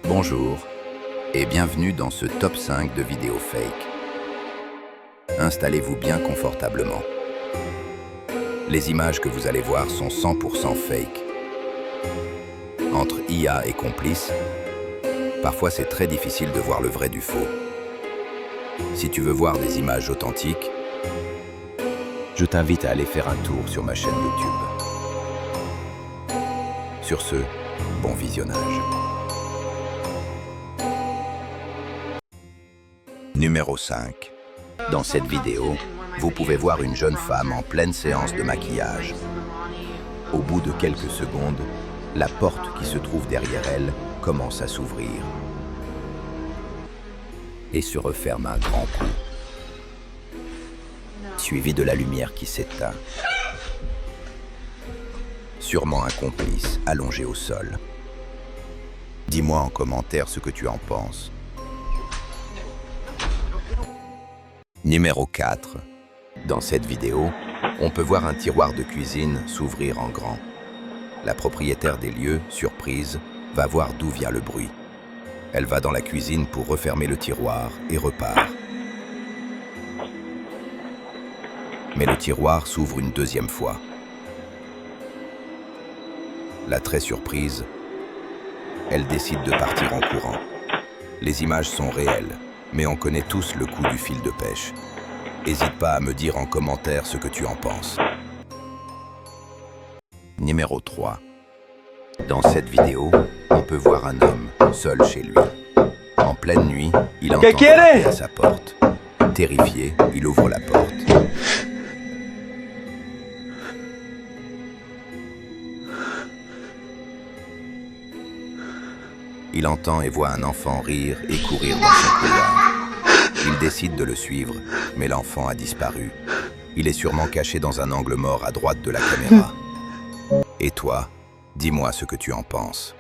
Bonjour et bienvenue dans ce top 5 de vidéos fake. Installez-vous bien confortablement. Les images que vous allez voir sont 100% fake. Entre IA et complices, parfois c'est très difficile de voir le vrai du faux. Si tu veux voir des images authentiques, je t'invite à aller faire un tour sur ma chaîne YouTube. Sur ce, bon visionnage. Numéro 5. Dans cette vidéo, vous pouvez voir une jeune femme en pleine séance de maquillage. Au bout de quelques secondes, la porte qui se trouve derrière elle commence à s'ouvrir et se referme un grand coup, suivi de la lumière qui s'éteint. Sûrement un complice allongé au sol. Dis-moi en commentaire ce que tu en penses. Numéro 4. Dans cette vidéo, on peut voir un tiroir de cuisine s'ouvrir en grand. La propriétaire des lieux, surprise, va voir d'où vient le bruit. Elle va dans la cuisine pour refermer le tiroir et repart. Mais le tiroir s'ouvre une deuxième fois. La très surprise, elle décide de partir en courant. Les images sont réelles, mais on connaît tous le coup du fil de pêche. N'hésite pas à me dire en commentaire ce que tu en penses. Numéro 3. Dans cette vidéo, on peut voir un homme, seul chez lui. En pleine nuit, il entend frapper à sa porte. Terrifié, il ouvre la porte. Il entend et voit un enfant rire et courir dans son couloir. Il décide de le suivre, mais l'enfant a disparu. Il est sûrement caché dans un angle mort à droite de la caméra. Et toi, dis-moi ce que tu en penses.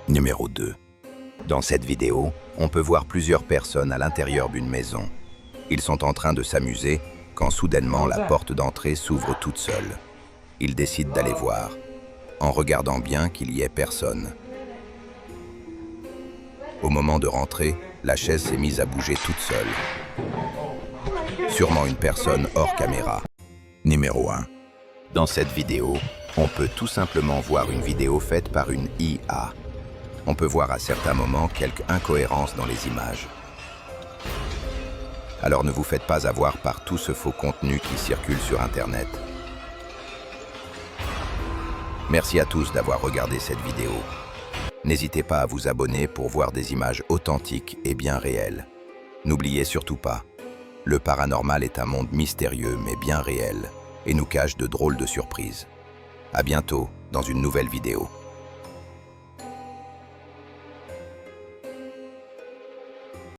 Numéro 2. Dans cette vidéo, on peut voir plusieurs personnes à l'intérieur d'une maison. Ils sont en train de s'amuser quand soudainement la porte d'entrée s'ouvre toute seule. Ils décident d'aller voir, en regardant bien qu'il y ait personne. Au moment de rentrer, la chaise s'est mise à bouger toute seule. Sûrement une personne hors caméra. Numéro 1. Dans cette vidéo, on peut tout simplement voir une vidéo faite par une IA. On peut voir à certains moments quelques incohérences dans les images. Alors ne vous faites pas avoir par tout ce faux contenu qui circule sur Internet. Merci à tous d'avoir regardé cette vidéo. N'hésitez pas à vous abonner pour voir des images authentiques et bien réelles. N'oubliez surtout pas, le paranormal est un monde mystérieux mais bien réel et nous cache de drôles de surprises. À bientôt dans une nouvelle vidéo.